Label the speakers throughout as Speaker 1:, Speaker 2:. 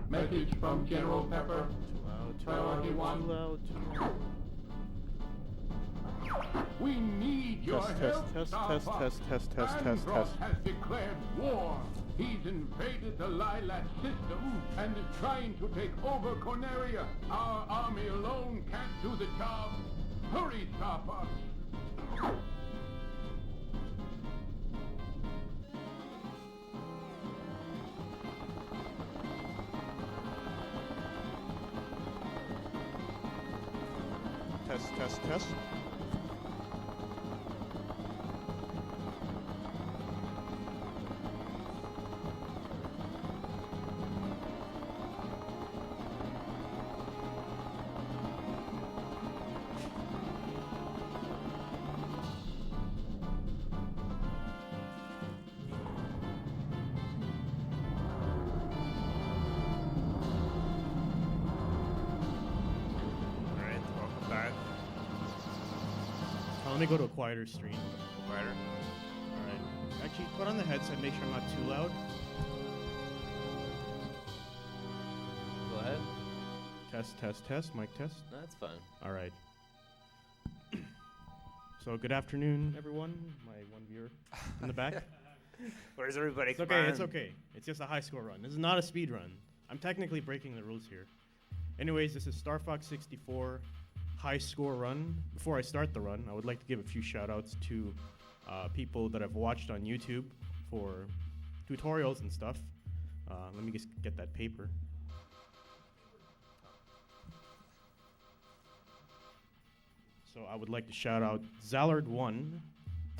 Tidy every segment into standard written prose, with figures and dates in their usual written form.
Speaker 1: Message from General Pepper. Priority one.
Speaker 2: Too loud, too loud.
Speaker 1: We need your help,
Speaker 2: test,
Speaker 1: Starfox.
Speaker 2: test.
Speaker 1: Andros has declared war. He's invaded the Lilac system and is trying to take over Corneria. Our army alone can't do the job. Hurry, Starfox.
Speaker 2: Test. Let me go to a quieter stream.
Speaker 3: Quieter?
Speaker 2: Alright. Actually, put on the headset, make sure I'm not too loud.
Speaker 3: Go ahead.
Speaker 2: Test, mic test.
Speaker 3: That's fine.
Speaker 2: Alright. So, good afternoon, everyone. My one viewer in the back.
Speaker 3: Where's everybody?
Speaker 2: It's okay, it's okay. It's just a high score run. This is not a speed run. I'm technically breaking the rules here. Anyways, this is Starfox 64. High score run. Before I start the run, I would like to give a few shout outs to people that I've watched on YouTube for tutorials and stuff. Let me just get that paper. So I would like to shout out Zallard1,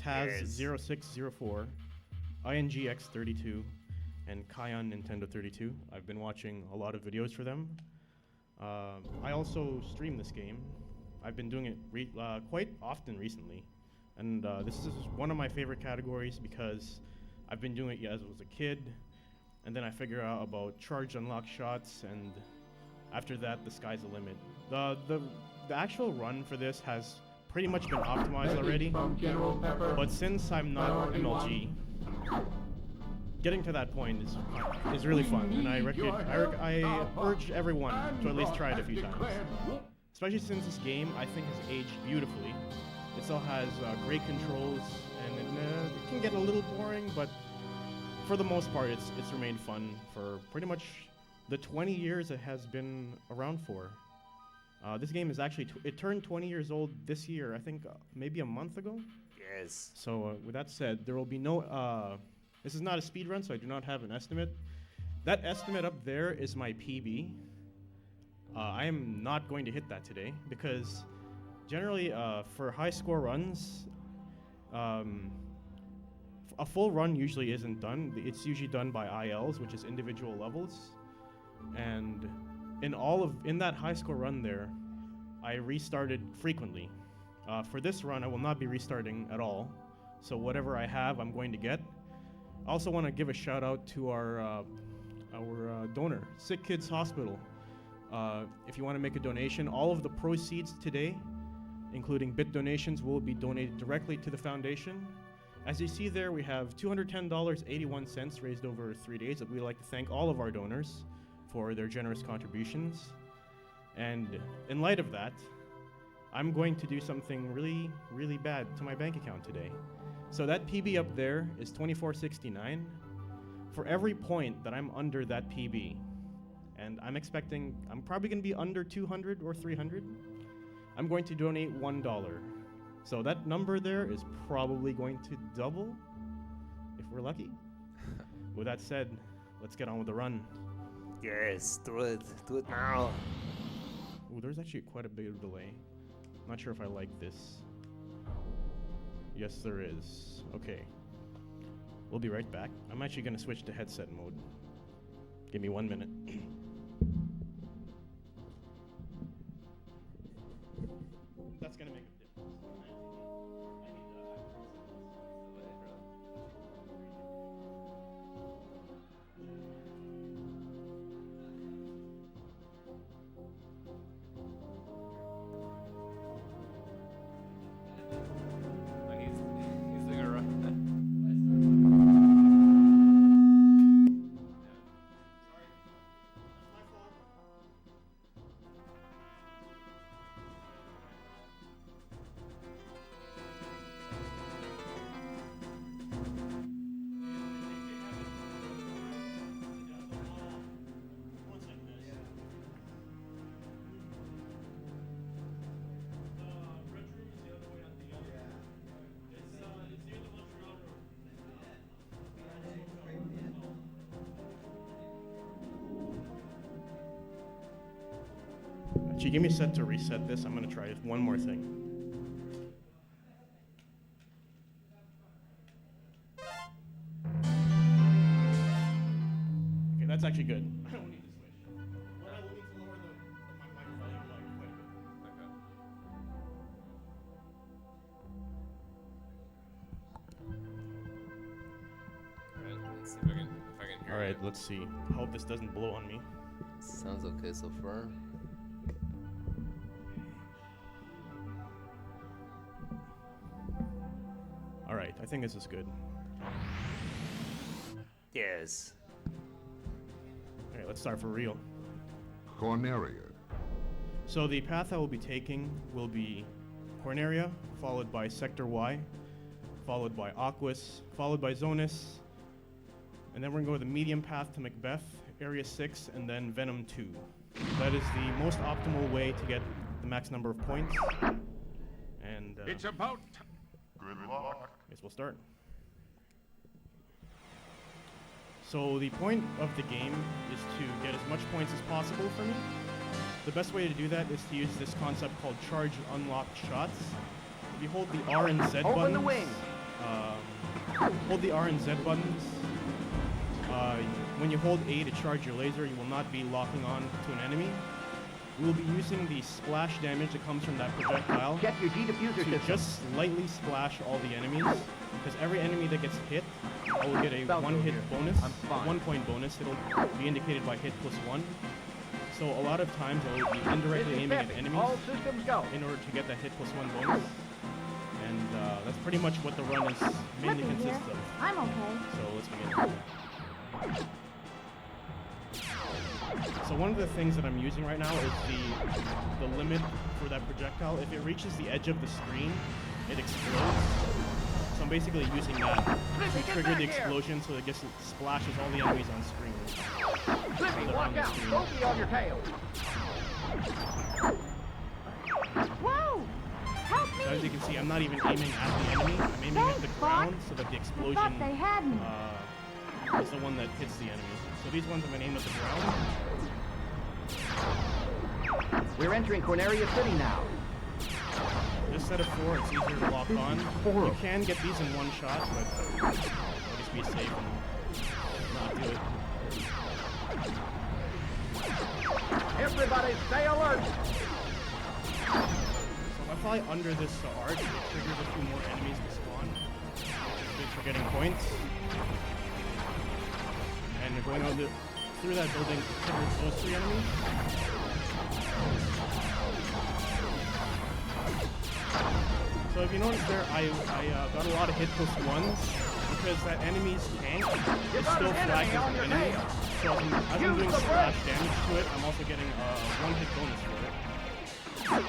Speaker 2: Taz0604, INGX32, and Kion Nintendo 32. I've been watching a lot of videos for them. I also stream this game. I've been doing it quite often recently, and this is one of my favorite categories because I've been doing it as I was a kid, and then I figure out about charge unlock shots, and after that, the sky's the limit. The actual run for this has pretty much been optimized already, but since I'm not MLG, getting to that point is really fun, and I urge everyone to at least try it a few times. Especially since this game, I think, has aged beautifully. It still has great controls, and it can get a little boring, but for the most part, it's remained fun for pretty much the 20 years it has been around for. This game is actually, it turned 20 years old this year, I think maybe a month ago?
Speaker 3: Yes.
Speaker 2: So with that said, there will be no, this is not a speed run, so I do not have an estimate. That estimate up there is my PB. I am not going to hit that today because generally for high score runs, a full run usually isn't done. It's usually done by ILs, which is individual levels. And in that high score run there, I restarted frequently. For this run, I will not be restarting at all. So whatever I have, I'm going to get. I also want to give a shout out to our donor, Sick Kids Hospital. If you want to make a donation, all of the proceeds today, including bit donations, will be donated directly to the foundation. As you see there, we have $210.81 raised over 3 days. We'd like to thank all of our donors for their generous contributions. And in light of that, I'm going to do something really, really bad to my bank account today. So that PB up there is $24.69. For every point that I'm under that PB, and I'm probably going to be under 200 or 300, I'm going to donate $1. So that number there is probably going to double, if we're lucky. With that said, let's get on with the run.
Speaker 3: Yes, do it now.
Speaker 2: Ooh, there's actually quite a bit of delay. Not sure if I like this. Yes, there is. Okay. We'll be right back. I'm actually going to switch to headset mode. Give me 1 minute. That's going to make a difference.
Speaker 3: He's doing a run.
Speaker 2: Actually, give me a set to reset this. I'm gonna try one more thing. Okay, that's actually good. I don't need to switch. But I will need to lower my volume quite a bit.
Speaker 3: Alright, let's see if I can hear
Speaker 2: All right,
Speaker 3: you.
Speaker 2: let's see. Hope this doesn't blow on me.
Speaker 3: Sounds okay so far.
Speaker 2: All right, I think this is good.
Speaker 3: Yes.
Speaker 2: All right, let's start for real.
Speaker 1: Corneria.
Speaker 2: So the path I will be taking will be Corneria, followed by Sector Y, followed by Aquas, followed by Zonus, and then we're gonna go the medium path to Macbeth, Area 6, and then Venom 2. That is the most optimal way to get the max number of points. And
Speaker 1: It's about
Speaker 4: Good luck.
Speaker 2: guess we'll start. So the point of the game is to get as much points as possible for me. The best way to do that is to use this concept called charge unlocked shots. If you hold the R and Z buttons,
Speaker 5: Open the wing.
Speaker 2: Hold the R and Z buttons. When you hold A to charge your laser, you will not be locking on to an enemy. We will be using the splash damage that comes from that projectile
Speaker 5: Check your G-diffuser
Speaker 2: to
Speaker 5: system.
Speaker 2: just slightly splash all the enemies, because every enemy that gets hit will get a
Speaker 5: Falco
Speaker 2: one-hit
Speaker 5: here.
Speaker 2: bonus,
Speaker 5: I'm fine.
Speaker 2: 1 point bonus. It'll be indicated by hit plus 1. So a lot of times I will be indirectly aiming at enemies
Speaker 5: All systems go.
Speaker 2: in order to get that hit plus 1 bonus. And that's pretty much what the run is mainly
Speaker 6: Flippy here.
Speaker 2: consists of.
Speaker 6: I'm okay.
Speaker 2: So let's begin. So one of the things that I'm using right now is the limit for that projectile. If it reaches the edge of the screen, it explodes. So I'm basically using that
Speaker 5: Flippy,
Speaker 2: to
Speaker 5: get
Speaker 2: trigger
Speaker 5: back
Speaker 2: the
Speaker 5: here.
Speaker 2: explosion so it gets splashes all the enemies on screen.
Speaker 5: Flippy,
Speaker 2: They're
Speaker 5: watch
Speaker 2: on the
Speaker 5: out.
Speaker 2: screen.
Speaker 5: Don't be on your tail.
Speaker 6: Whoa! Help me!
Speaker 2: So as you can see, I'm not even aiming at the enemy. I'm aiming at the
Speaker 6: Thanks,
Speaker 2: ground
Speaker 6: Fox.
Speaker 2: so that the
Speaker 6: I
Speaker 2: explosion
Speaker 6: thought they had me.
Speaker 2: is the one that hits the enemy. So these ones I'm gonna aim at the ground.
Speaker 5: We're entering Corneria City now.
Speaker 2: This set of 4, it's easier to lock on. You can get these in one shot, but I'll just be safe and not do it.
Speaker 5: Everybody stay alert.
Speaker 2: So if I fly under this arch, it triggers a few more enemies to spawn, which is good for getting points. And going on through that building triggers those 3 enemies. So if you notice there, I got a lot of hit plus 1s because that enemy's tank is
Speaker 5: got
Speaker 2: still
Speaker 5: an
Speaker 2: flagged
Speaker 5: enemy
Speaker 2: as
Speaker 5: on
Speaker 2: an
Speaker 5: your
Speaker 2: enemy.
Speaker 5: tail.
Speaker 2: So as I'm
Speaker 5: Use
Speaker 2: doing
Speaker 5: the
Speaker 2: splash
Speaker 5: brake.
Speaker 2: damage to it, I'm also getting a 1-hit bonus for it.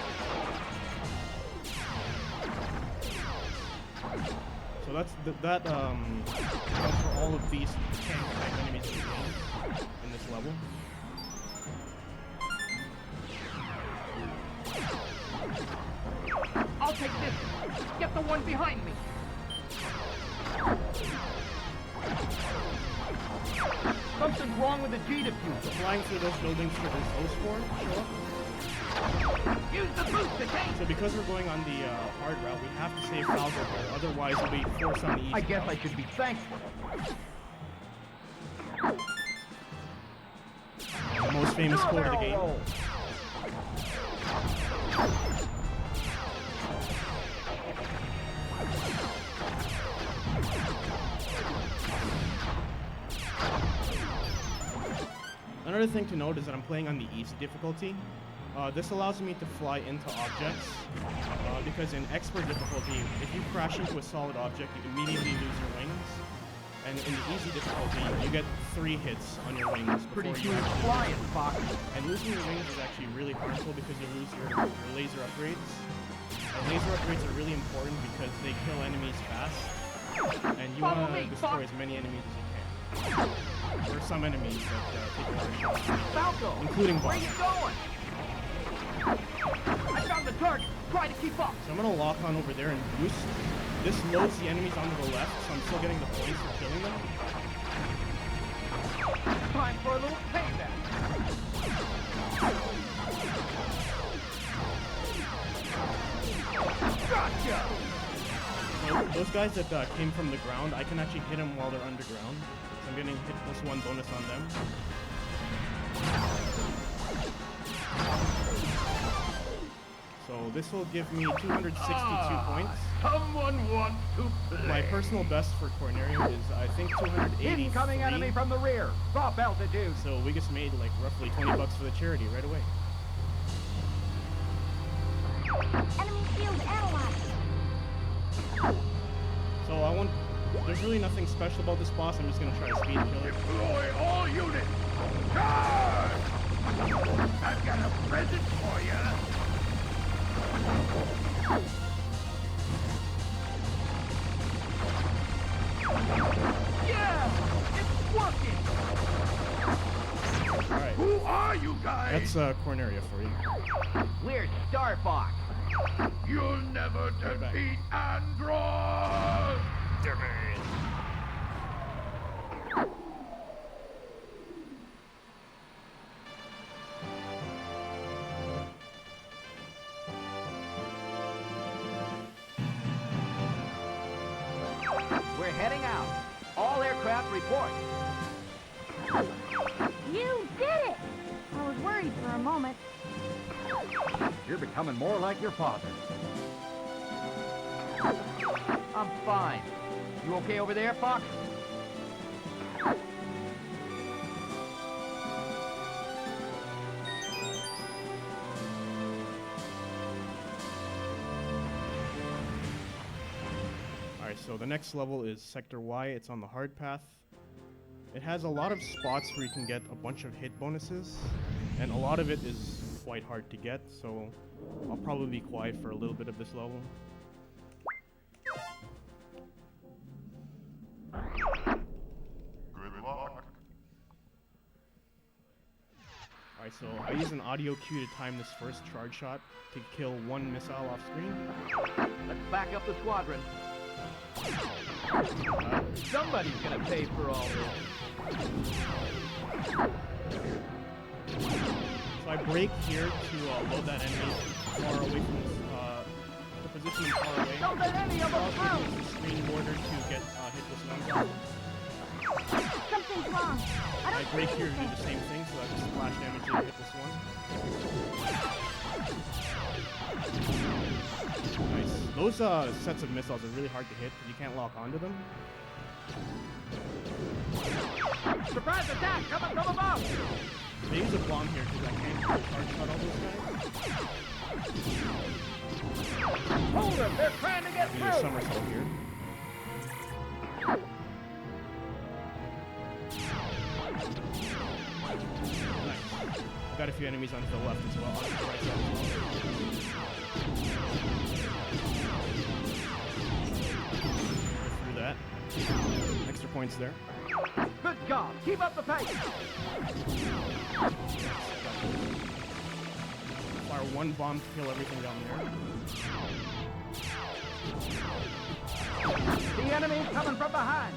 Speaker 2: So that's that accounts for all of these tank type enemies in the game in this level.
Speaker 5: I'll take this. Get the one behind me. Something's wrong with the G-diffuser.
Speaker 2: Flying through those buildings triggers those 4 show up.
Speaker 5: Use the booster tank.
Speaker 2: So because we're going on the hard route, we have to save Falco here, otherwise we'll be forced on the easy
Speaker 5: I guess I
Speaker 2: route.
Speaker 5: should be thankful.
Speaker 2: The most famous quote of the
Speaker 5: Barrel
Speaker 2: game.
Speaker 5: roll.
Speaker 2: Another thing to note is that I'm playing on the easy difficulty. This allows me to fly into objects, because in expert difficulty, if you crash into a solid object, you immediately lose your wings. And in the easy difficulty, you get 3 hits on your wings before
Speaker 5: Pretty
Speaker 2: you
Speaker 5: smooth
Speaker 2: actually
Speaker 5: flying, Fox.
Speaker 2: And losing your wings is actually really harmful because you lose your laser upgrades. And laser upgrades are really important because they kill enemies fast. And you
Speaker 5: Follow
Speaker 2: want to
Speaker 5: me,
Speaker 2: destroy
Speaker 5: Fox.
Speaker 2: as many enemies as you can. There are some enemies that take a lot of shots,
Speaker 5: Falco.
Speaker 2: including
Speaker 5: Where
Speaker 2: bosses.
Speaker 5: you going? I found the target. Try to keep up.
Speaker 2: So I'm going to lock on over there and boost. This loads the enemies onto the left, so I'm still getting the points for killing them.
Speaker 5: Time for a little payback.
Speaker 2: guys that came from the ground, I can actually hit them while they're underground. So I'm getting hit +1 bonus on them. So this will give me 262 points.
Speaker 1: Someone wants to play.
Speaker 2: My personal best for Corneria is, I think, 283.
Speaker 5: Incoming enemy from the rear. Drop altitude.
Speaker 2: So we just made like roughly 20 bucks for the charity right away.
Speaker 6: Enemy field analyzed.
Speaker 2: So I want. There's really nothing special about this boss. I'm just gonna try to speed kill it.
Speaker 1: Deploy all units. Charge! I've got a present for you.
Speaker 5: Yeah! It's working!
Speaker 2: All right.
Speaker 1: Who are you guys?
Speaker 2: That's Corneria for you.
Speaker 5: We're Starfox.
Speaker 1: You'll never
Speaker 2: back.
Speaker 1: defeat Android!
Speaker 5: We're heading out. All aircraft report.
Speaker 6: You did it! I was worried for a moment.
Speaker 5: You're becoming more like your father. I'm fine. You okay over there, Fox?
Speaker 2: Alright, so the next level is Sector Y. It's on the hard path. It has a lot of spots where you can get a bunch of hit bonuses, and a lot of it is quite hard to get, so I'll probably be quiet for a little bit of this level.
Speaker 4: Good luck.
Speaker 2: Alright, so I use an audio cue to time this first charge shot to kill one missile off screen.
Speaker 5: Let's back up the squadron. Somebody's gonna pay for all this.
Speaker 2: So I break here to load that enemy far away from the position far away.
Speaker 5: Don't let any of them
Speaker 2: I'll
Speaker 5: through!
Speaker 2: use the screen border to get hit with one.
Speaker 6: Something's wrong. I
Speaker 2: I
Speaker 6: don't
Speaker 2: break
Speaker 6: see
Speaker 2: here to do
Speaker 6: anything.
Speaker 2: the same thing, so that's splash damage to hit this one. Nice. Those sets of missiles are really hard to hit because you can't lock onto them.
Speaker 5: Surprise attack coming from above!
Speaker 2: They use a bomb here because I can't charge shot all those guys.
Speaker 5: Hold them! They're trying to get
Speaker 2: Do a
Speaker 5: through!
Speaker 2: somersault here. Nice. I've got a few enemies on the left as well. On the right side as well. Through that. Extra points there.
Speaker 5: Good job! Keep up the pace!
Speaker 2: Fire one bomb to kill everything down there.
Speaker 5: The enemy's coming from behind!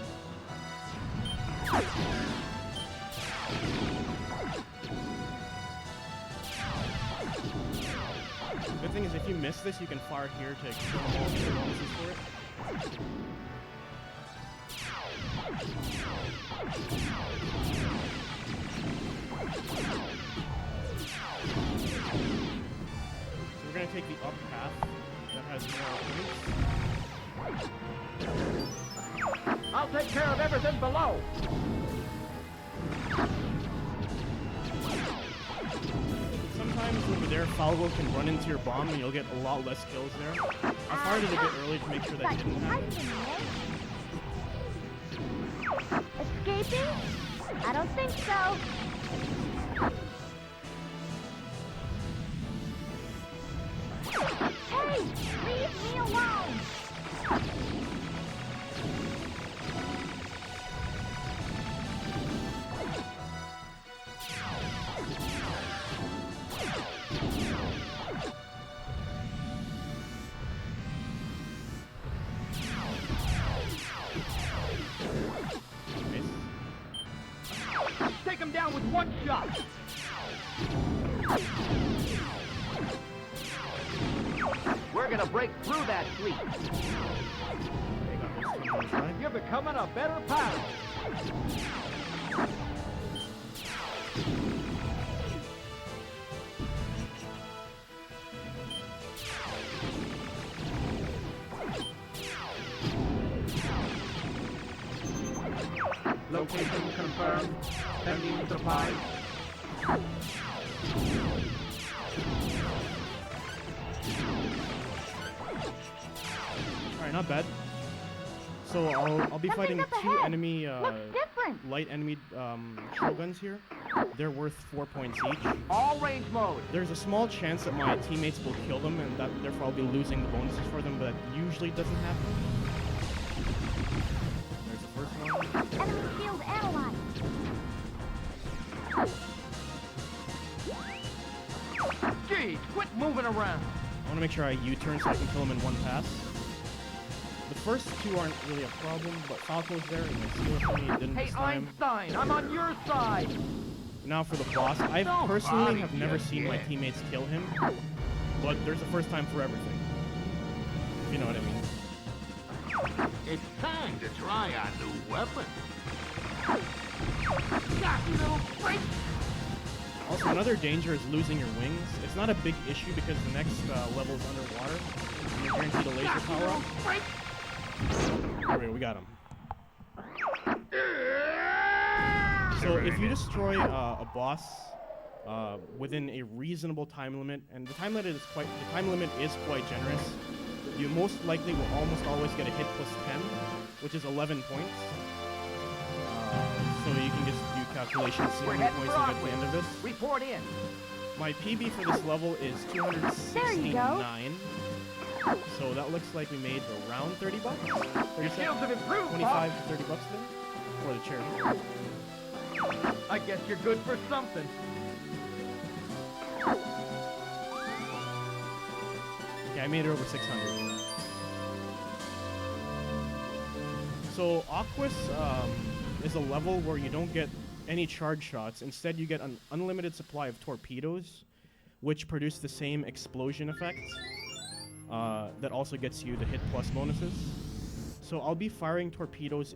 Speaker 2: Good thing is if you miss this, you can fire here to kill them all and get bonuses for it. So we're going to take the up path that has more points.
Speaker 5: I'll take care of everything below!
Speaker 2: Sometimes over there, Falvo can run into your bomb and you'll get a lot less kills there. I fired it a bit early to make sure that didn't happen.
Speaker 6: Escaping? I don't think so. Hey, leave me alone.
Speaker 5: Take him down with one shot! We're gonna break through that fleet!
Speaker 2: They got
Speaker 5: You're becoming a better pilot. Location confirmed. Sending supplies.
Speaker 2: Alright, not bad. So I'll be fighting
Speaker 6: Something's up
Speaker 2: two
Speaker 6: ahead.
Speaker 2: enemy
Speaker 6: Looks different.
Speaker 2: light enemy shotguns here. They're worth 4 points each.
Speaker 5: All range mode.
Speaker 2: There's a small chance that my teammates will kill them, and that therefore I'll be losing the bonuses for them, but usually doesn't happen. There's the first one.
Speaker 6: Enemy shield analyzed.
Speaker 5: Geez, quit moving around.
Speaker 2: I want to make sure I U-turn so I can kill them in one pass. The first two aren't really a problem, but Falco's there and they steal it from me. It didn't
Speaker 5: Hey,
Speaker 2: this time.
Speaker 5: Einstein, I'm on your side.
Speaker 2: Now for the boss. I
Speaker 5: Nobody
Speaker 2: personally have never
Speaker 5: gets
Speaker 2: seen my
Speaker 5: it.
Speaker 2: teammates kill him, but there's a first time for everything. If you know what I mean.
Speaker 1: It's time to try our new weapon. Got you, little freak!
Speaker 2: Also, another danger is losing your wings. It's not a big issue because the next level is underwater. And you're guaranteed a laser power up. There we go, we got him. So if you destroy a boss within a reasonable time limit, and the time limit is quite generous, you most likely will almost always get a hit plus 10, which is 11 points. So you can just do calculations, see how
Speaker 5: We're
Speaker 2: many
Speaker 5: heading
Speaker 2: points
Speaker 5: for
Speaker 2: you get at the end of
Speaker 5: Rockwood.
Speaker 2: this.
Speaker 5: Report in.
Speaker 2: My PB for this level is 269. So that looks like we made around 30 bucks.
Speaker 5: Your
Speaker 2: 37,
Speaker 5: skills have improved,
Speaker 2: 25 to 30 bucks there for the charity.
Speaker 5: Bob. I guess you're good for something.
Speaker 2: Yeah, I made it over 600. So Aquas is a level where you don't get any charge shots. Instead, you get an unlimited supply of torpedoes, which produce the same explosion effect that also gets you the hit plus bonuses. So I'll be firing torpedoes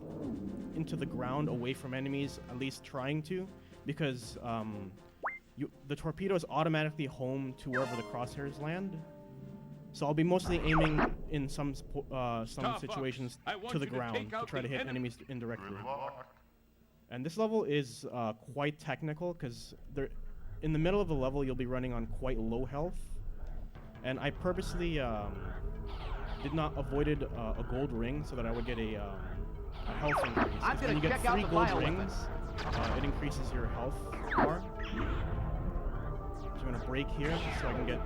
Speaker 2: into the ground away from enemies, at least trying to, because the torpedoes automatically home to wherever the crosshairs land. So I'll be mostly aiming in some situations to the ground to try to hit enemies indirectly. And this level is quite technical because in the middle of the level you'll be running on quite low health. And I purposely avoided a gold ring so that I would get a health increase.
Speaker 5: I'm
Speaker 2: 'Cause
Speaker 5: gonna
Speaker 2: when you get
Speaker 5: check out
Speaker 2: 3
Speaker 5: the
Speaker 2: gold
Speaker 5: bioweapon.
Speaker 2: rings, it increases your health bar. So I'm gonna break here so I can get.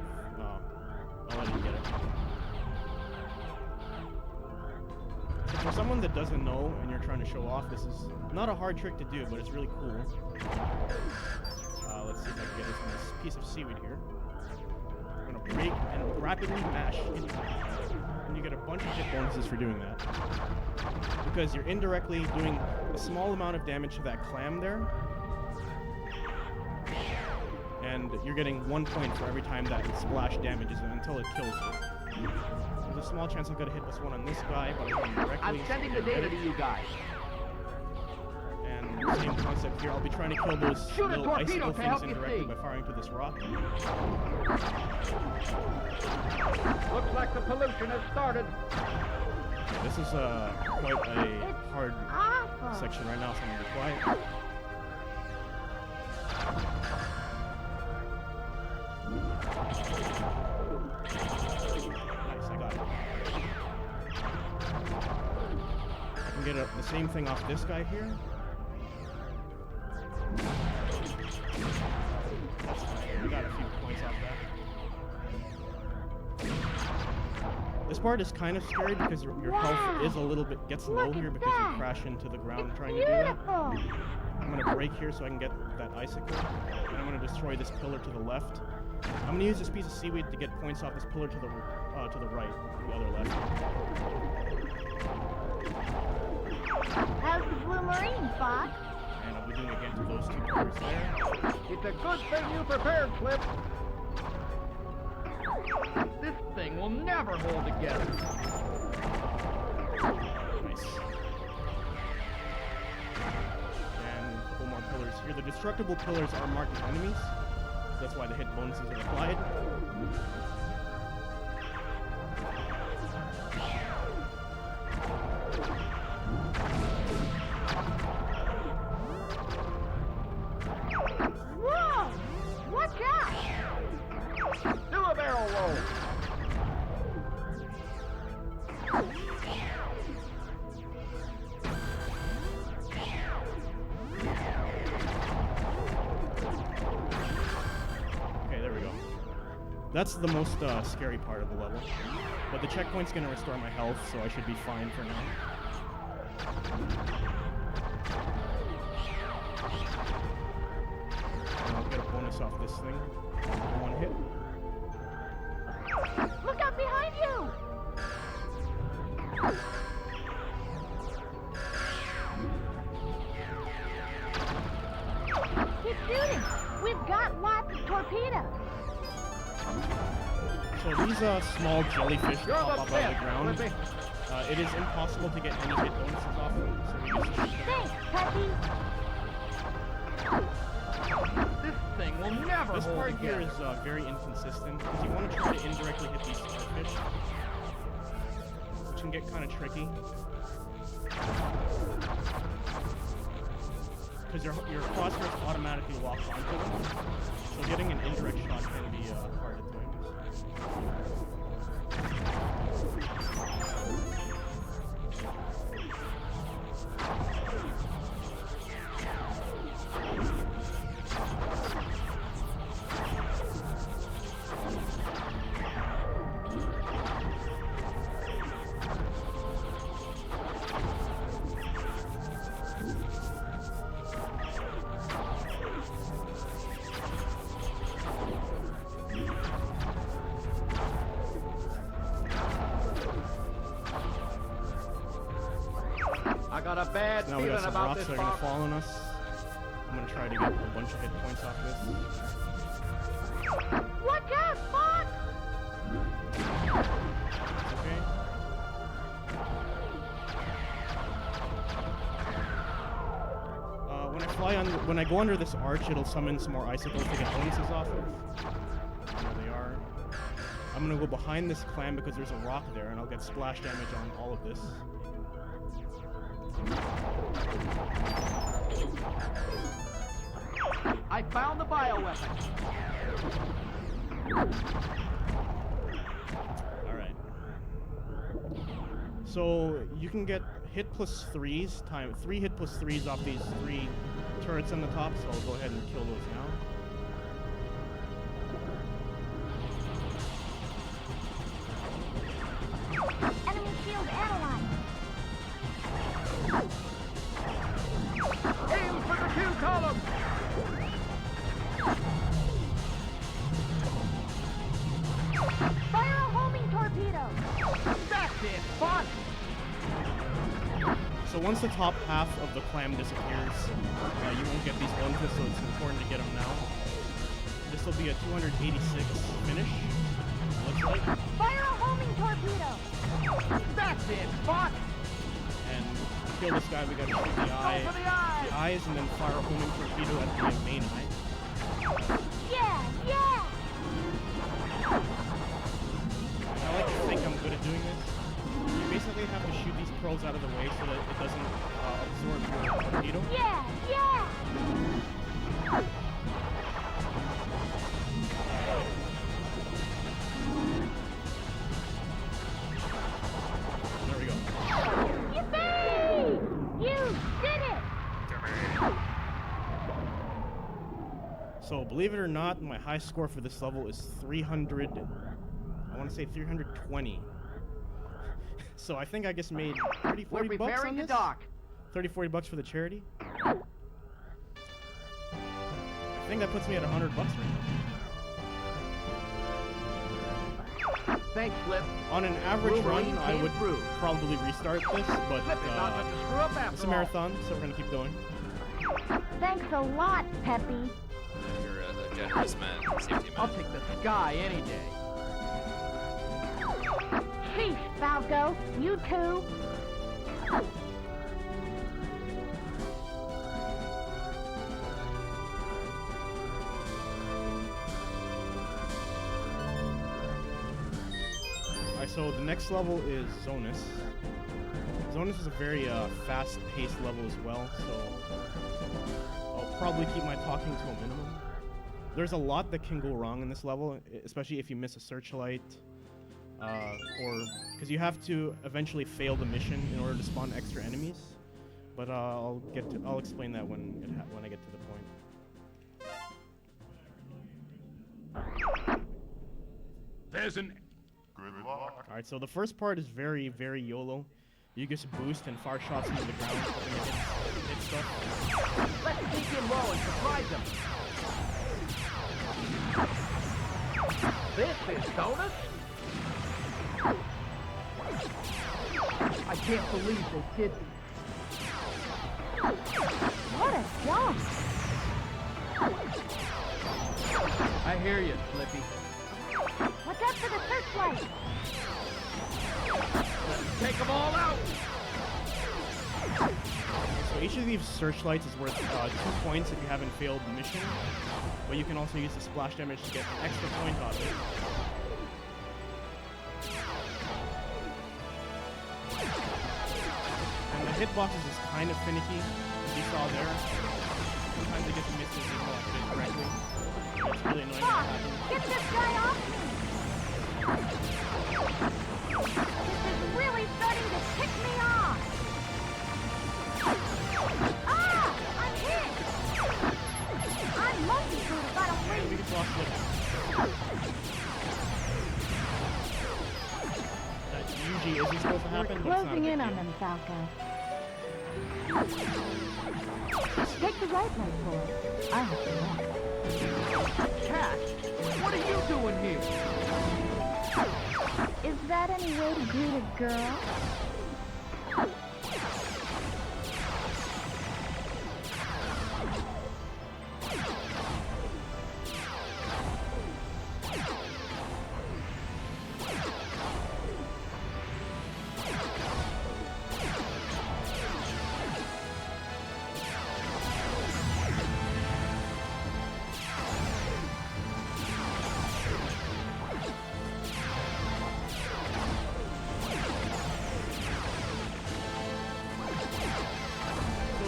Speaker 2: I'll let you get it. So for someone that doesn't know and you're trying to show off, this is not a hard trick to do, but it's really cool. Let's see if I can get this nice piece of seaweed here. I'm gonna break and rapidly mash into it. And you get a bunch of hit bonuses for doing that. Because you're indirectly doing a small amount of damage to that clam there. And you're getting 1 point for every time that splash damages it until it kills you. There's a small chance I'll get a hit plus 1 on this guy, but I'm directly.
Speaker 5: I'm sending the data to you guys.
Speaker 2: And same concept here. I'll be trying to kill those
Speaker 5: Shoot a
Speaker 2: little
Speaker 5: torpedo
Speaker 2: icicle
Speaker 5: to
Speaker 2: things
Speaker 5: help you
Speaker 2: indirectly
Speaker 5: see.
Speaker 2: by firing to this rock.
Speaker 5: Looks like the pollution has started.
Speaker 2: This is quite a hard
Speaker 6: Awesome.
Speaker 2: section right now, so I'm gonna be quiet. Nice, I got it. I can get the same thing off this guy here. That's fine. We got a few points off that. This part is kind of scary because your health is a little bit gets low
Speaker 6: Look
Speaker 2: here
Speaker 6: at
Speaker 2: because you
Speaker 6: that.
Speaker 2: crash into the ground
Speaker 6: It's
Speaker 2: trying to do that.
Speaker 6: beautiful.
Speaker 2: I'm gonna break here so I can get that icicle, and I'm gonna destroy this pillar to the left. I'm gonna use this piece of seaweed to get points off this pillar to the right, the other left.
Speaker 6: How's the blue marine, Fox?
Speaker 2: And I'll be doing it again to those 2 pillars there.
Speaker 5: It's a good thing you prepared, Flip. This thing will never hold together.
Speaker 2: Nice. And a couple more pillars here. The destructible pillars are marked as enemies. So that's why the hit bonuses are applied.
Speaker 6: Whoa! Watch out!
Speaker 5: Do a barrel roll.
Speaker 2: Okay, there we go. That's the most scary part of the level. But the checkpoint's gonna restore my health, so I should be fine for now. And I'll get a bonus off this thing for one hit.
Speaker 6: Look out behind you! Keep shooting! We've got lots of torpedoes!
Speaker 2: So these small jellyfish
Speaker 5: You're
Speaker 2: pop
Speaker 5: the
Speaker 2: up out of the
Speaker 5: best,
Speaker 2: ground.
Speaker 5: Flippy.
Speaker 2: It is impossible to get any hit bonuses off them, so we just shoot them.
Speaker 6: Thanks, Peppy!
Speaker 5: This thing will never
Speaker 2: This
Speaker 5: hold
Speaker 2: part here
Speaker 5: together.
Speaker 2: is very inconsistent, because you want to try to indirectly hit these starfish, which can get kind of tricky. Because your crossbows automatically lock onto them, so getting an indirect shot can be hard at times.
Speaker 5: I got a bad
Speaker 2: Now we
Speaker 5: feeling
Speaker 2: got some
Speaker 5: about
Speaker 2: rocks
Speaker 5: this
Speaker 2: that are gonna
Speaker 5: box.
Speaker 2: fall on us. I'm gonna try to get a bunch of hit points off this.
Speaker 6: Watch out, Fox!
Speaker 2: Okay. When I go under this arch, it'll summon some more icicles to get bonuses off of. There they are. I'm gonna go behind this clam because there's a rock there, and I'll get splash damage on all of this.
Speaker 5: I found the bioweapon.
Speaker 2: Alright. So you can get hit plus 3s, 3 hit plus 3s off these 3 turrets on the top, so I'll go ahead and kill those now.
Speaker 6: Enemy shield analyzed!
Speaker 5: Aim for the 2 columns.
Speaker 6: Fire a homing torpedo!
Speaker 5: That's it, Fox.
Speaker 2: So once the top half of the clam disappears, you won't get these bonuses, so it's important to get them now. This will be a 286 finish, looks like.
Speaker 6: Fire a homing torpedo!
Speaker 5: That's it, Fox.
Speaker 2: And to kill this guy, we gotta shoot the
Speaker 5: Go
Speaker 2: eye,
Speaker 5: for the eye.
Speaker 2: the eyes, and then fire a homing torpedo at the main eye.
Speaker 6: Yeah, yeah!
Speaker 2: I like to think I'm good at doing this. You basically have to shoot these pearls out of the way so that it doesn't absorb your torpedo.
Speaker 6: Yeah, yeah!
Speaker 2: There we go.
Speaker 6: Yippee! You did it!
Speaker 2: So believe it or not, my high score for this level is 300. I want to say 320. So I think I just made 30,
Speaker 5: We're
Speaker 2: 40 bucks
Speaker 5: preparing
Speaker 2: on
Speaker 5: to
Speaker 2: this.
Speaker 5: dock.
Speaker 2: 30, 40 bucks for the charity. I think that puts me at 100 bucks right now.
Speaker 5: Thanks, Flip.
Speaker 2: On an average run,
Speaker 5: Wolverine
Speaker 2: I
Speaker 5: came
Speaker 2: would
Speaker 5: through.
Speaker 2: probably restart this, but
Speaker 5: Flip is not going to screw up after
Speaker 2: it's a
Speaker 5: all.
Speaker 2: marathon, so we're gonna keep going.
Speaker 6: Thanks a lot, Peppy.
Speaker 3: You're a generous man, safety
Speaker 5: I'll
Speaker 3: man.
Speaker 5: take the sky any day.
Speaker 6: Sheesh, Falco. You too.
Speaker 2: Alright, so the next level is Zonus. Zonus is a very fast-paced level as well, so I'll probably keep my talking to a minimum. There's a lot that can go wrong in this level, especially if you miss a searchlight, or because you have to eventually fail the mission in order to spawn extra enemies. But I'll explain that when I get to the point.
Speaker 1: There's an...
Speaker 4: Good luck.
Speaker 2: Alright, so the first part is very, very YOLO. You just boost and fire shots into the ground, hoping to hit stuff.
Speaker 5: Let's sneak in low and surprise them. This is Zonus? I can't believe they did this.
Speaker 6: What a jump!
Speaker 5: I hear you, Slippy.
Speaker 6: Watch out for the searchlight!
Speaker 5: Take them all out!
Speaker 2: So each of these searchlights is worth 2 points if you haven't failed the mission, but you can also use the splash damage to get an extra point out of it. And the hitboxes is kind of finicky, as you saw there. Sometimes it gets misses even though I did it correctly. It's really annoying when that
Speaker 6: Fox,
Speaker 2: happens.
Speaker 6: get this guy off me! This is really starting to tick me off! Ah! I'm hit! I'm monkey food if I don't
Speaker 2: And we
Speaker 6: leave!
Speaker 2: just lost the... That usually isn't supposed to happen, but it's not a
Speaker 6: Closing
Speaker 2: big
Speaker 6: in on
Speaker 2: deal.
Speaker 6: them, Falco. Take the right leg for it. I have the left.
Speaker 5: Cat, what are you doing here?
Speaker 6: Is that any way to greet a girl?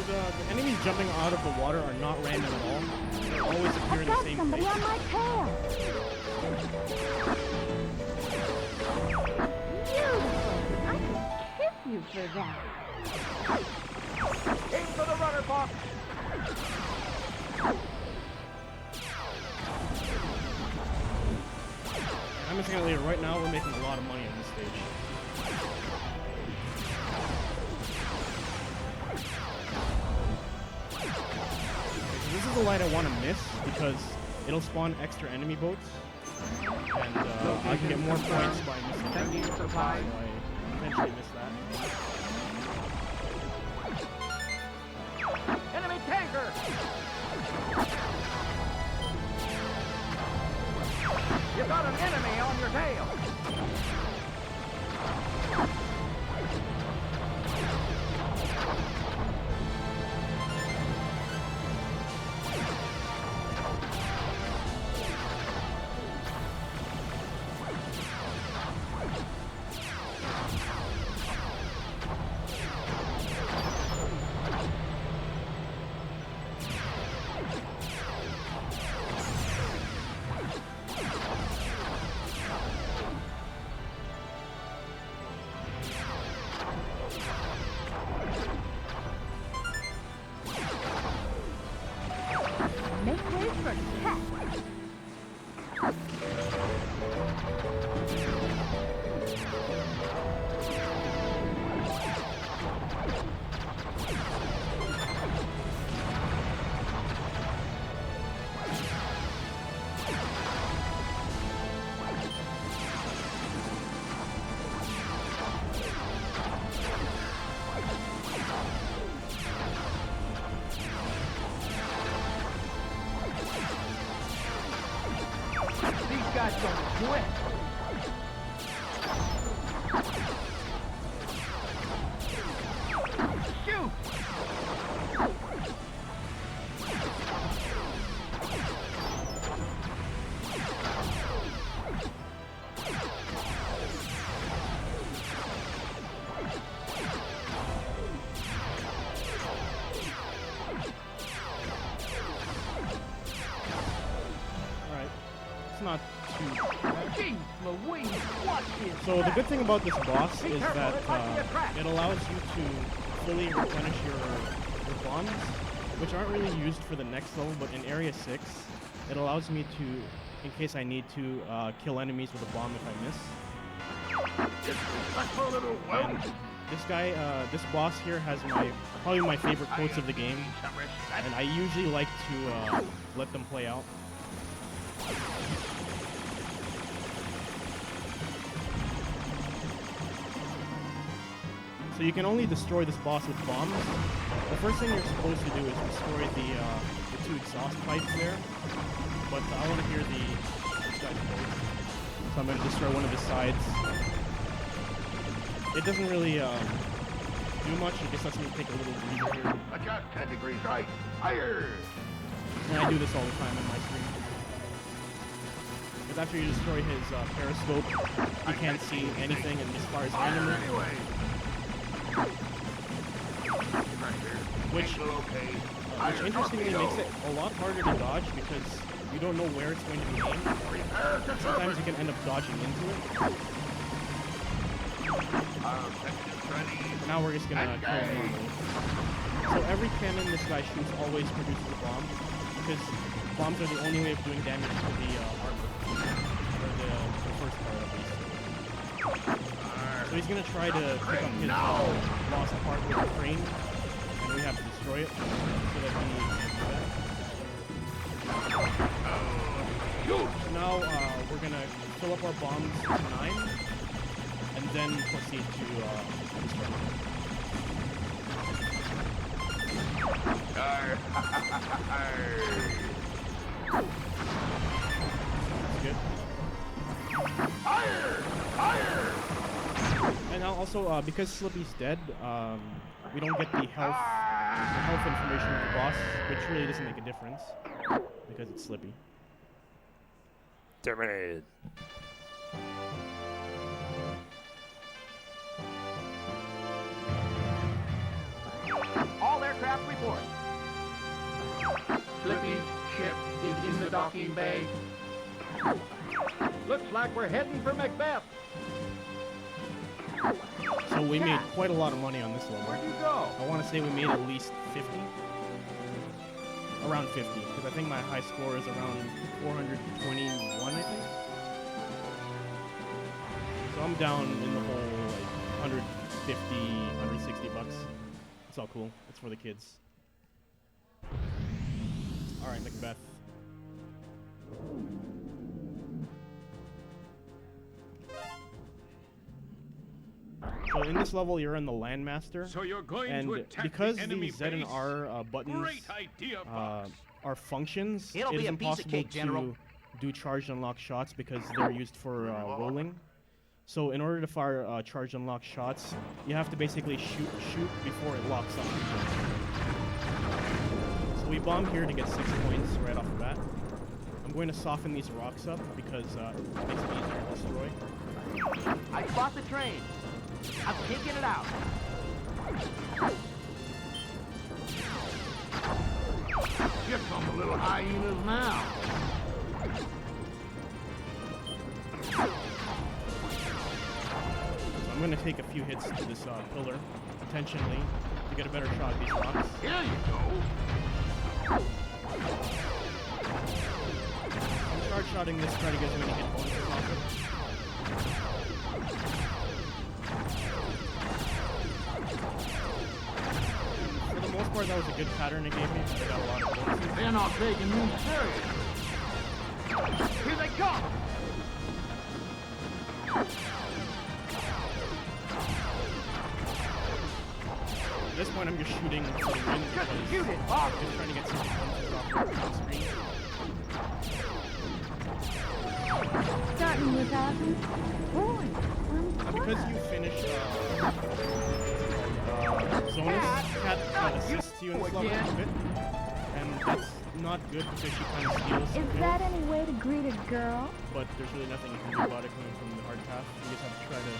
Speaker 2: The enemies jumping out of the water are not random at all. They always appear
Speaker 6: I've
Speaker 2: in the
Speaker 6: got
Speaker 2: same
Speaker 6: somebody
Speaker 2: place.
Speaker 6: on my tail! Beautiful! I could kiss you for that!
Speaker 5: Aim for the runner, Fox!
Speaker 2: I'm just gonna leave it right now. We're making a lot of money on this stage. Okay, so this is the light I want to miss because it'll spawn extra enemy boats, and I can get more points by missing that.
Speaker 5: Sending
Speaker 2: So
Speaker 5: supplies.
Speaker 2: I eventually miss that.
Speaker 5: Enemy tanker! You've got an enemy on your tail!
Speaker 6: Make way for Cat!
Speaker 5: These guys don't quit!
Speaker 2: it's not too bad.
Speaker 5: Jeez Louise, what is
Speaker 2: So the
Speaker 5: that?
Speaker 2: good thing about this boss
Speaker 5: Be
Speaker 2: is
Speaker 5: careful,
Speaker 2: that
Speaker 5: it might be a trap.
Speaker 2: it allows you to fully replenish your bombs, which aren't really used for the next level, but in Area 6, it allows me to, in case I need to, kill enemies with a bomb if I miss.
Speaker 1: Disrespectful little
Speaker 2: And
Speaker 1: whelp.
Speaker 2: this guy, this boss here has probably my favorite quotes of the game,
Speaker 1: Some respect.
Speaker 2: and I usually like to let them play out. So you can only destroy this boss with bombs. The first thing you're supposed to do is destroy the 2 exhaust pipes there. But I want to hear this guy's quotes. So I'm going to destroy one of the sides. It doesn't really do much. It just lets me take a little breather here.
Speaker 1: Adjust 10 degrees right. Higher.
Speaker 2: And I do this all the time in my stream. Because after you destroy his periscope, you can't see anything and as far as
Speaker 1: Fire
Speaker 2: randomly.
Speaker 1: anyway. Which
Speaker 2: Which interestingly makes it a lot harder to dodge because you don't know where it's going to be aimed. Sometimes you can end up dodging into it. Now we're just gonna kill him normally. So every cannon this guy shoots always produces a bomb, because bombs are the only way of doing damage to the armor, or the first part at least. So he's gonna try to pick up his lost part with the crane, and we have to destroy it so that he can't do that. So now we're gonna fill up our bombs to 9, and then proceed to destroy them. That's good. And now also, because Slippy's dead, we don't get the health information of the boss, which really doesn't make a difference, because it's Slippy.
Speaker 3: Terminated.
Speaker 5: All aircraft report.
Speaker 1: Slippy's ship is in the docking bay.
Speaker 5: Looks like we're heading for Macbeth.
Speaker 2: So we made quite a lot of money on this level.
Speaker 5: Where'd you go?
Speaker 2: I want to say we made at least 50. Around 50, because I think my high score is around 421, I think. So I'm down in the hole like 150, 160 bucks. It's all cool. It's for the kids. Alright, Macbeth. So in this level, you're in the Landmaster.
Speaker 1: So you're going
Speaker 2: And
Speaker 1: to attack
Speaker 2: because
Speaker 1: the enemy
Speaker 2: the Z and
Speaker 1: base?
Speaker 2: R buttons
Speaker 1: Great idea, Fox.
Speaker 2: are functions,
Speaker 5: It'll
Speaker 2: it
Speaker 5: be
Speaker 2: is
Speaker 5: a piece of
Speaker 2: impossible
Speaker 5: cake, General.
Speaker 2: to do charged unlock shots because they're used for rolling. So in order to fire charged unlock shots, you have to basically shoot before it locks on. So we bomb here to get 6 points right off the bat. I'm going to soften these rocks up because it makes it easier to destroy.
Speaker 5: I spot the train. I'm taking it out.
Speaker 1: Get some little hyenas now.
Speaker 2: So I'm going to take a few hits to this pillar intentionally to get a better shot at these rocks.
Speaker 1: Here you go.
Speaker 2: I'm charge shotting this, try to get as many hit points as possible. For the most part, that was a good pattern it gave me. I got a lot of bonuses.
Speaker 1: They're not taking me serious.
Speaker 5: Here they come.
Speaker 2: At this point, I'm just shooting for the win because
Speaker 5: Just shoot it.
Speaker 2: I'm just trying to get some hit points off the screen.
Speaker 6: Starting without him? Boy, I'm
Speaker 2: Now, because you finish Zonus, Cat assists you in this level a bit, and that's not good because she kind of steals
Speaker 6: Is that any way to greet a girl?
Speaker 2: but there's really nothing you can do about it coming from the hard path. You just have to try to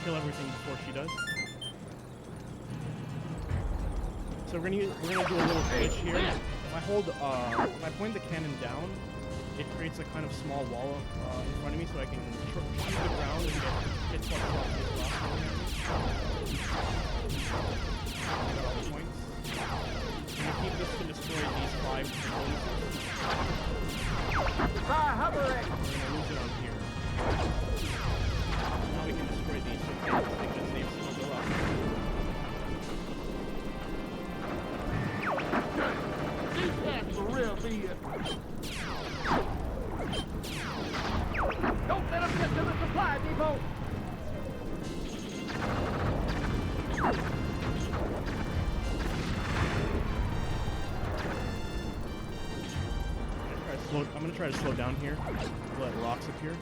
Speaker 2: kill everything before she does. So we're gonna do a little glitch here. If I point the cannon down, it creates a kind of small wall in front of me so I can shoot the ground and get fucked off these rocks. I got all the points. I'm gonna keep this to destroy these 5 components.
Speaker 5: Try hovering.
Speaker 2: We're gonna lose it on here. Now we can destroy these components because they've slowed the rock.
Speaker 1: These cats for real be
Speaker 5: Don't let them get to the supply depot.
Speaker 2: I'm gonna try to slow down here. Let rocks appear.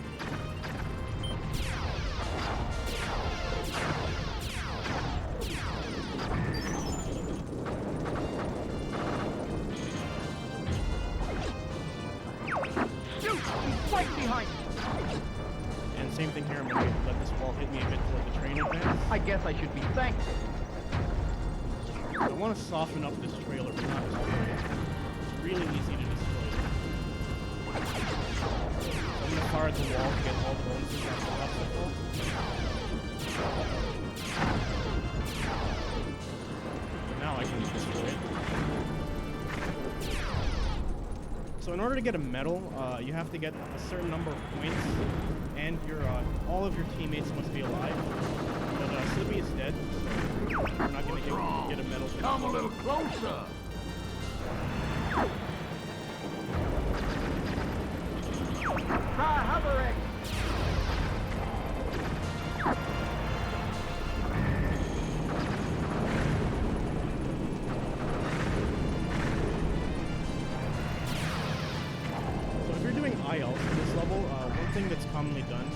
Speaker 5: Shoot! He's right behind you.
Speaker 2: And same thing here. I'm gonna let this wall hit me a bit toward the train advance.
Speaker 5: I guess I should be thankful.
Speaker 2: I want to soften up this trailer, but not destroy it. It's really easy to destroy. I'm gonna fire at the wall to get all the bonuses off the obstacle. Now I can destroy it. So in order to get a medal, you have to get a certain number of points, and your all of your teammates must be alive. But Slippy is dead, so we're not gonna get a medal.
Speaker 1: Come a little closer.
Speaker 5: Try hovering.
Speaker 2: So if you're doing IL for this level, one thing that's commonly done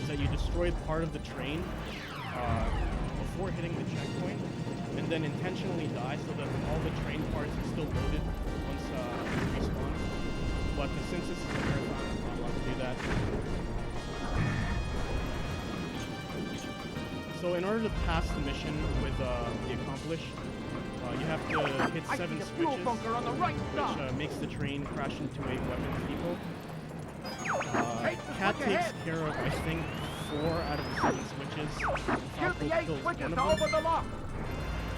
Speaker 2: is that you destroy part of the train before hitting the checkpoint, and then intentionally die so that all the train parts are still loaded once you respawn. But since this is a marathon, I'm not allowed to do that. So in order to pass the mission with the Accomplish, you have to hit
Speaker 5: I
Speaker 2: 7
Speaker 5: see a fuel
Speaker 2: switches,
Speaker 5: bunker on the right side.
Speaker 2: which makes the train crash into a weapons depot.
Speaker 5: Take the
Speaker 2: Cat
Speaker 5: switch
Speaker 2: takes
Speaker 5: ahead.
Speaker 2: care of, I think, 4 out of the 7 switches.
Speaker 5: Shoot the 8
Speaker 2: kills
Speaker 5: switches
Speaker 2: one
Speaker 5: to
Speaker 2: of them.
Speaker 5: open them up.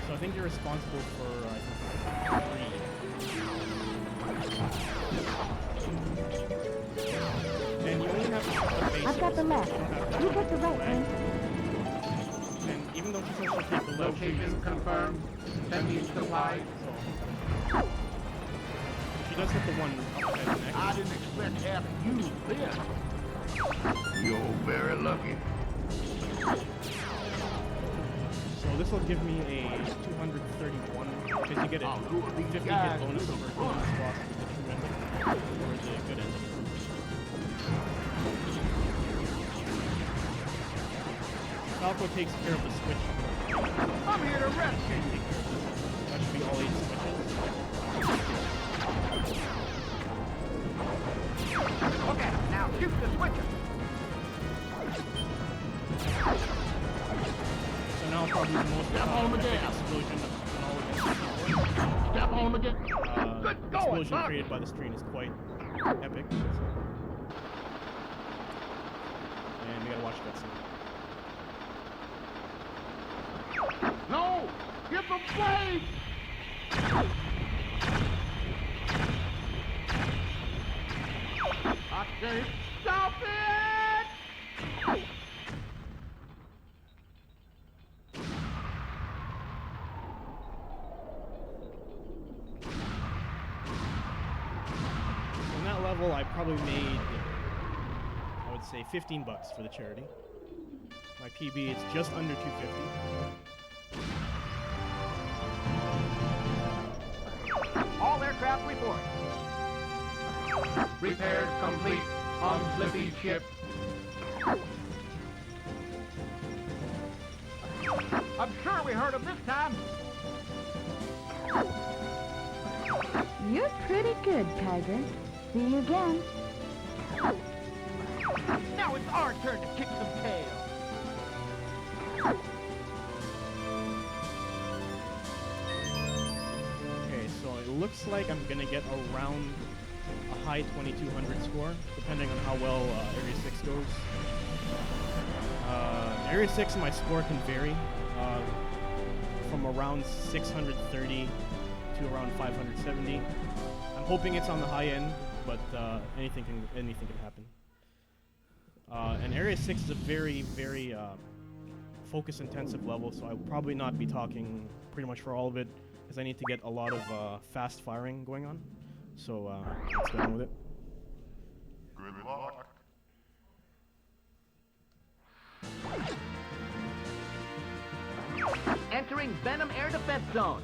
Speaker 2: So I think you're responsible for, I think, 3. And you only have to shoot the base.
Speaker 6: I've got the left. You take the right, man.
Speaker 2: And even though she says she'll take the left, she
Speaker 1: Location confirmed. Sending supplies.
Speaker 2: she does hit the one up ahead next.
Speaker 1: I didn't expect to have to use this. You're very lucky.
Speaker 2: So this will give me a 231, because you get a
Speaker 1: I'll do it, these
Speaker 2: 50
Speaker 1: guys
Speaker 2: hit bonus
Speaker 1: do
Speaker 2: over
Speaker 1: the
Speaker 2: bonus
Speaker 1: run.
Speaker 2: loss to the true ending, or the good ending. Falco takes care of the switch.
Speaker 5: I'm here to rescue you.
Speaker 2: That should be all 8 switches.
Speaker 5: Okay, now shoot the switches.
Speaker 2: So now probably the most
Speaker 1: Step on the
Speaker 2: epic
Speaker 1: gas.
Speaker 2: explosion in all of this.
Speaker 1: Step on the gas.
Speaker 5: Good
Speaker 1: Oh,
Speaker 5: going,
Speaker 2: Explosion
Speaker 5: Buck.
Speaker 2: created by the screen is quite epic. And we gotta watch that scene.
Speaker 1: No! Get the blade! I can't stop it!
Speaker 2: On that level, I probably made, I would say, $15 for the charity. My PB is just under 250.
Speaker 5: All aircraft report.
Speaker 1: Repairs complete on Slippy's ship.
Speaker 5: I'm sure we heard him this time.
Speaker 6: You're pretty good, Tiger. See you again.
Speaker 5: Now it's our turn to kick some tail.
Speaker 2: Okay, so it looks like I'm gonna get around a high 2200 score, depending on how well Area 6 goes. Area 6, my score can vary from around 630 to around 570. I'm hoping it's on the high end, but anything can happen. And Area 6 is a very, very focus-intensive level, so I will probably not be talking pretty much for all of it, as I need to get a lot of fast firing going on. So let's get on with it.
Speaker 4: Good luck.
Speaker 5: Entering Venom Air Defense Zone.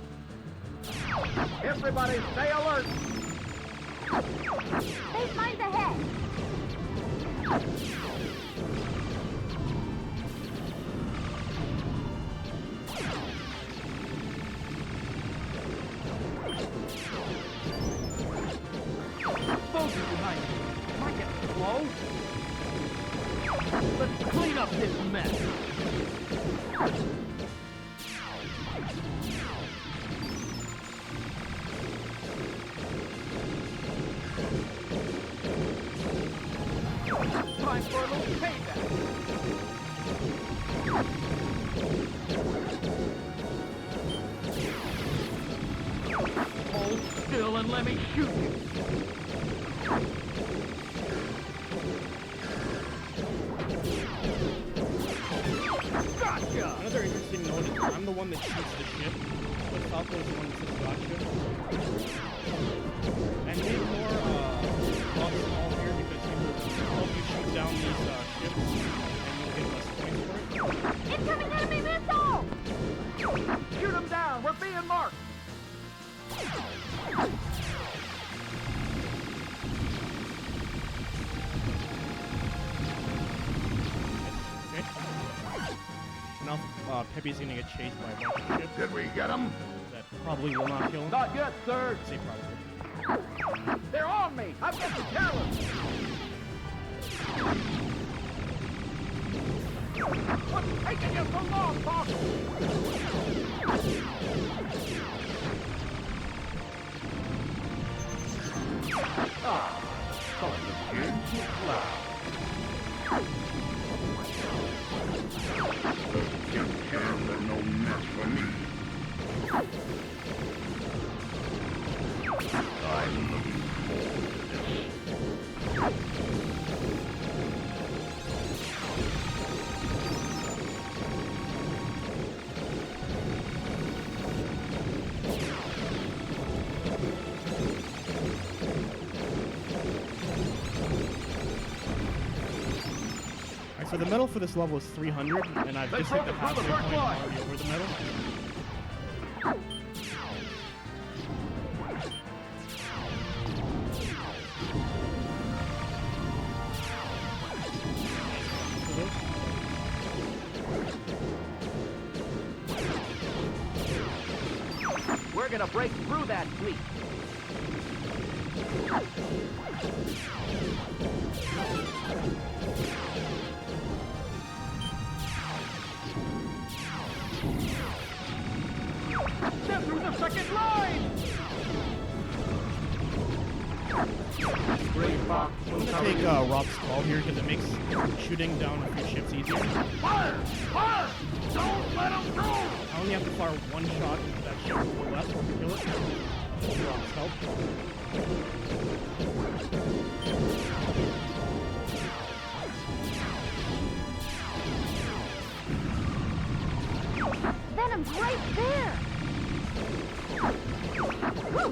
Speaker 5: Everybody stay alert.
Speaker 6: Base mine's ahead.
Speaker 5: Bogey behind me. Am I getting slow? Let's clean up this mess. Time for a little payback. Hold still and let me shoot you. Gotcha!
Speaker 2: Another interesting note is I'm the one that shoots the ship, but Falco is the one that says gotcha. And need more buffs all here because it will help you shoot down these ships and you'll get less points for it.
Speaker 6: Incoming enemy missile!
Speaker 5: Shoot them down! We're being marked!
Speaker 2: Okay. Now Pepe's gonna get chased by a bunch of ships.
Speaker 1: Did we get him?
Speaker 2: That probably will not kill him.
Speaker 5: Not yet, sir!
Speaker 2: Say probably.
Speaker 5: They're on me! I'm getting careless! What's taking you so long, boss? Ah, thought the game too loud.
Speaker 1: Just can't let no mess for me. I'm looking forward to this.
Speaker 2: Alright, so the medal for this level is 300, and I've just hit the halfway point and I'm already over the medal.
Speaker 5: We're gonna break through that fleet. Step through the second line! Great Fox.
Speaker 2: I'm gonna take Rob's call here because it makes shooting down a few ships easier.
Speaker 1: Fire! Fire! Don't let him through!
Speaker 2: I only have to fire one shot into that ship to the left to kill it. With Rob's help.
Speaker 6: Venom's right there! Whew!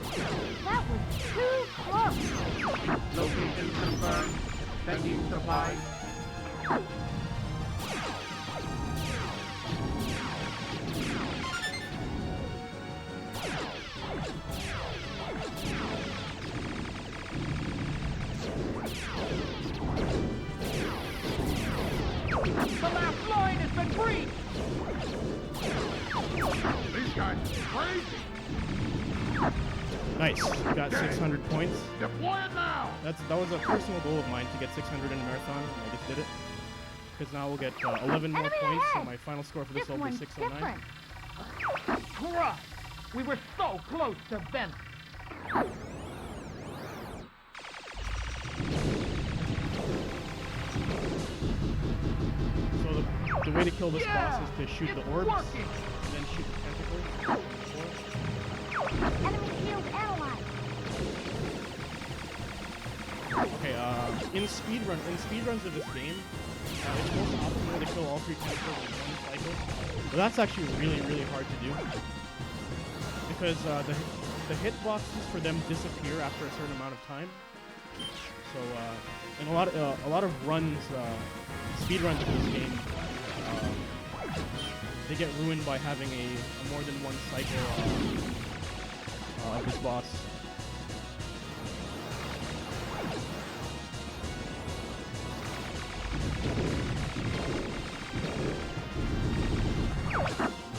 Speaker 6: That was too close!
Speaker 1: Location confirmed. Sending supplies.
Speaker 5: The last line has been breached!
Speaker 1: These guys are crazy.
Speaker 2: Nice. We got 600 points.
Speaker 1: Deploy it now.
Speaker 2: That was a personal goal of mine to get 600 in a marathon. I just did it. Because now we'll get 11 more
Speaker 6: Enemy
Speaker 2: points,
Speaker 6: ahead!
Speaker 2: and my final score for this
Speaker 6: This
Speaker 2: level is
Speaker 6: one's
Speaker 2: 609.
Speaker 6: different.
Speaker 5: Christ! We were so close to Venom.
Speaker 2: way to kill this boss is to shoot the orbs,
Speaker 5: working.
Speaker 2: and then shoot the tentacles.
Speaker 6: Enemy shield analyzed.
Speaker 2: Okay, in speedruns of this game, it's most optimal to kill all 3 tentacles in one cycle. But that's actually really, really hard to do. Because the hitboxes for them disappear after a certain amount of time. So, in a lot of runs, speedruns of this game, they get ruined by having a more than one cycle of this boss.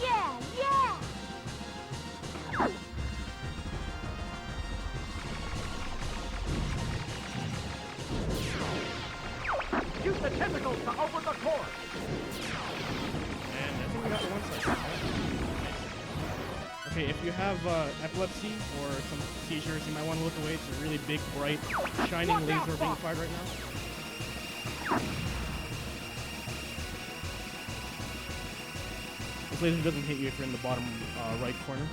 Speaker 6: Yeah, yeah.
Speaker 5: Use the tentacles to open the core.
Speaker 2: And I think we got the one cycle. Nice. Okay, if you have epilepsy or some seizures, you might want to look away. It's a really big, bright, shining laser being fired right now. This laser doesn't hit you if you're in the bottom right corner.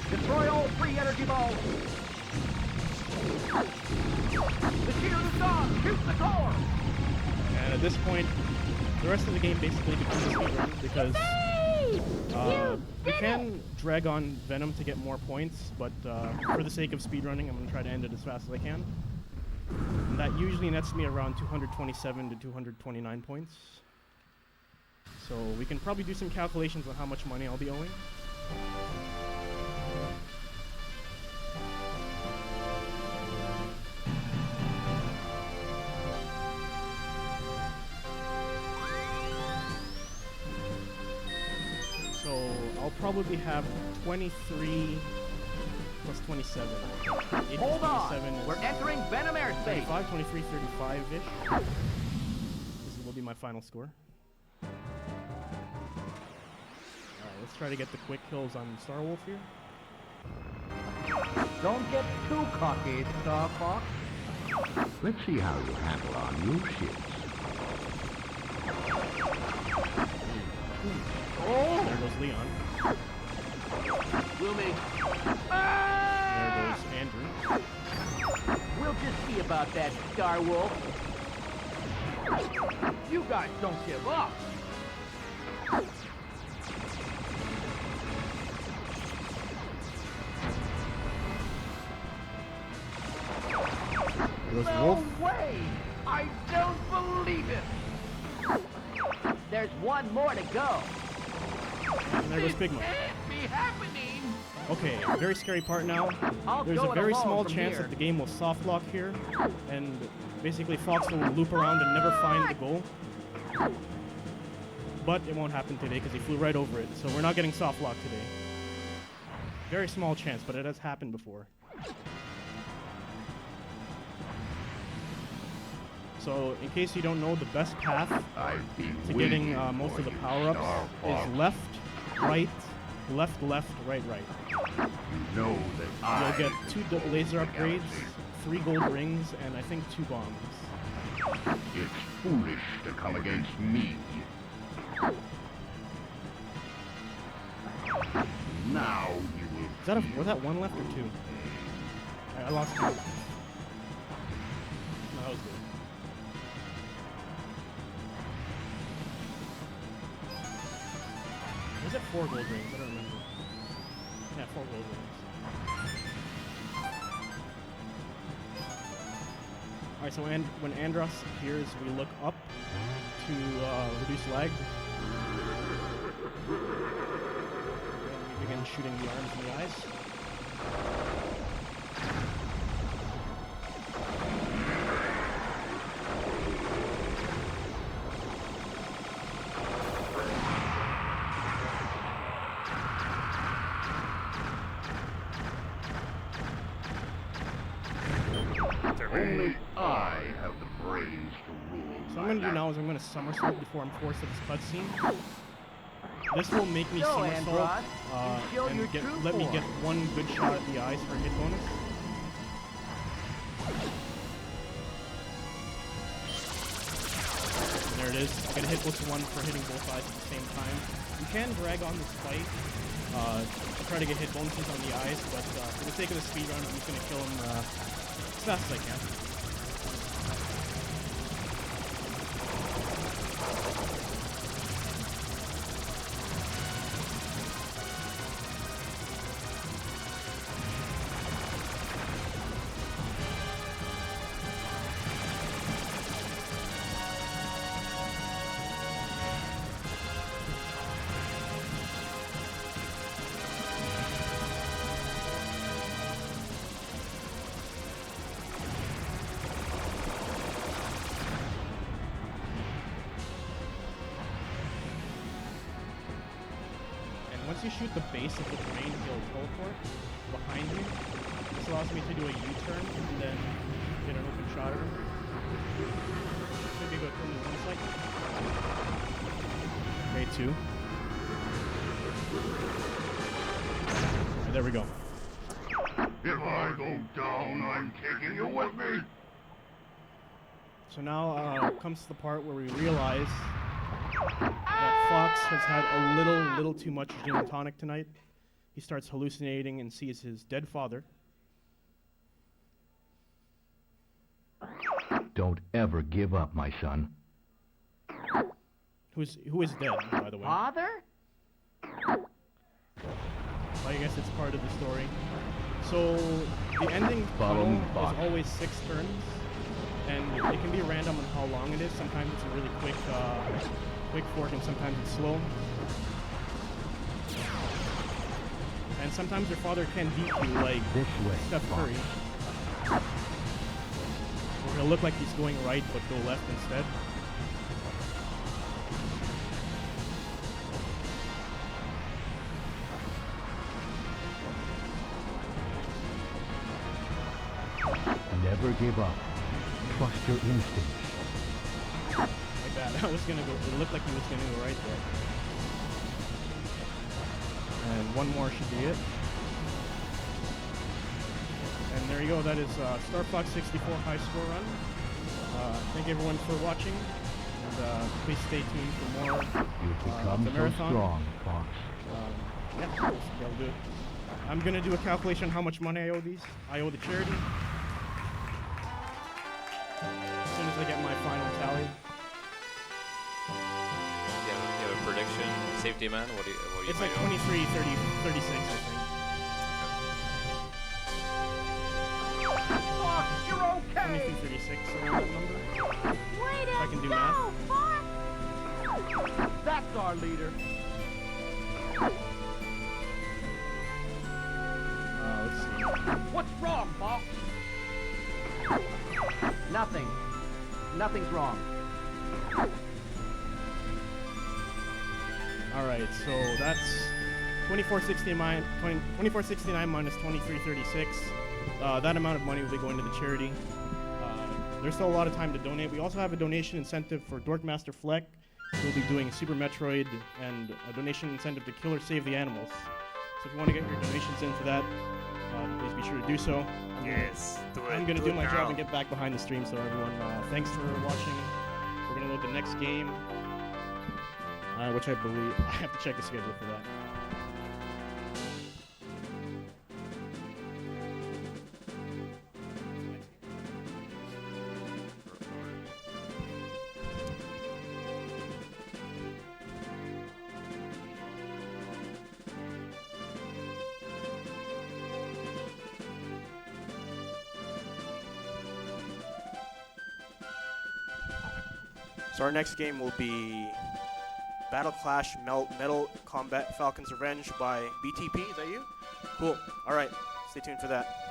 Speaker 5: Destroy all 3 energy balls. The shield is gone. Shoot the core.
Speaker 2: And at this point, the rest of the game basically becomes a speedrun because you can drag on Venom to get more points, but for the sake of speedrunning, I'm going to try to end it as fast as I can. And that usually nets me around 227 to 229 points. So we can probably do some calculations on how much money I'll be owing. So I'll probably have 23 plus 27. 8
Speaker 5: Hold
Speaker 2: plus
Speaker 5: on.
Speaker 2: 27 is
Speaker 5: We're entering Venom airspace.
Speaker 2: 35, 23, 35-ish. This will be my final score. Alright, let's try to get the quick kills on Starwolf here.
Speaker 5: Don't get too cocky, Starfox.
Speaker 1: Let's see how you handle our new ships.
Speaker 5: Oh!
Speaker 2: There goes Leon.
Speaker 5: We'll make...
Speaker 2: There goes Andrew.
Speaker 5: We'll just see about that, Starwolf. You guys don't give up.
Speaker 2: There goes
Speaker 5: No
Speaker 2: Wolf.
Speaker 5: way! I don't believe it! There's one more to go.
Speaker 2: And there goes Pigma.
Speaker 5: Can't be happening!
Speaker 2: Okay, very scary part now.
Speaker 5: I'll
Speaker 2: There's
Speaker 5: go
Speaker 2: a
Speaker 5: it
Speaker 2: very
Speaker 5: alone
Speaker 2: small
Speaker 5: from
Speaker 2: chance
Speaker 5: here.
Speaker 2: that the game will soft lock here, and basically Fox will loop around and never find the goal. But it won't happen today because he flew right over it, so we're not getting soft lock today. Very small chance, but it has happened before. So, in case you don't know, the best path to getting most of the power-ups is left, right, left, right.
Speaker 1: You know that
Speaker 2: You'll get 2 laser upgrades, 3 gold rings, and I think 2 bombs.
Speaker 1: It's foolish to come against me. Now you will.
Speaker 2: Was that 1 left or 2? I lost 2. No, that was good. Was it 4 gold rings? I don't remember. Yeah, 4 gold rings. Alright, so when Andros appears, we look up to reduce lag. And we begin shooting the arms and the eyes.
Speaker 1: Only I have the brains to rule.
Speaker 2: So what I'm going to do now is I'm going to somersault before I'm forced to this cutscene. This will make me
Speaker 5: Go,
Speaker 2: somersault
Speaker 5: Andros. You show your
Speaker 2: and
Speaker 5: true
Speaker 2: let me
Speaker 5: form.
Speaker 2: get 1 good shot at the eyes for a hit bonus. it is. I get a hit plus 1 for hitting both sides at the same time. You can drag on this fight to try to get hit bonuses on the eyes, but for the sake of the speedrun, I'm just going to kill him as fast as I can. Once you shoot the base of the terrain, he'll teleport behind you. This allows me to do a U-turn and then get an open shot at him. Maybe go kill me in 1 second. Okay, 2. Alright, there we go.
Speaker 4: If I go down, I'm taking you with me.
Speaker 2: So now comes the part where we realize that Fox has had a little too much gin and tonic tonight. He starts hallucinating and sees his dead father.
Speaker 7: Don't ever give up, my son.
Speaker 2: Who is dead, by the way.
Speaker 5: Father?
Speaker 2: I guess it's part of the story. So the ending
Speaker 7: Follow me,
Speaker 2: tunnel is
Speaker 7: Fox.
Speaker 2: always 6 turns, and it can be random on how long it is. Sometimes it's a really quick fork, and sometimes it's slow. And sometimes your father can beat you, like
Speaker 7: This way,
Speaker 2: Steph
Speaker 7: Fox.
Speaker 2: Curry. Or he'll look like he's going right, but go left instead.
Speaker 7: Never give up. Trust your instincts.
Speaker 2: Like that. I was gonna go. It looked like he was gonna go right there. And one more should be it. And there you go. That is Starfox 64 high score run. Thank everyone for watching, and please stay tuned for more
Speaker 7: You've become
Speaker 2: the
Speaker 7: so
Speaker 2: marathon.
Speaker 7: strong, Fox.
Speaker 2: Yeah, that'll do it. I'm gonna do a calculation on how much money I owe these. I owe the charity. As soon as I get my final tally.
Speaker 3: You have a prediction, safety man? What do you
Speaker 2: It's
Speaker 3: might
Speaker 2: like
Speaker 3: owe?
Speaker 2: 23, 30, 36, I think.
Speaker 5: Fox, you're
Speaker 2: 23,
Speaker 5: okay!
Speaker 2: 36, around that number.
Speaker 6: Way
Speaker 2: I can
Speaker 6: to
Speaker 2: do
Speaker 6: go,
Speaker 2: math.
Speaker 6: Fox!
Speaker 5: That's our leader.
Speaker 2: Let's see.
Speaker 5: What's wrong, Fox? Nothing. Nothing's wrong.
Speaker 2: Alright, so that's 2469 minus 2336. That amount of money will be going to the charity. There's still a lot of time to donate. We also have a donation incentive for Dorkmaster Fleck, who will be doing Super Metroid, and a donation incentive to Killer Save the Animals. So if you want to get your donations in for that, please be sure to do so.
Speaker 3: Yes, do it.
Speaker 2: I'm going to do
Speaker 3: it
Speaker 2: my
Speaker 3: now.
Speaker 2: job and get back behind the stream, so everyone, thanks for watching. We're going to load the next game, which I believe, I have to check the schedule for that.
Speaker 8: So our next game will be Battle Clash Metal Combat Falcon's Revenge by BTP. Is that you? Cool. All right. Stay tuned for that.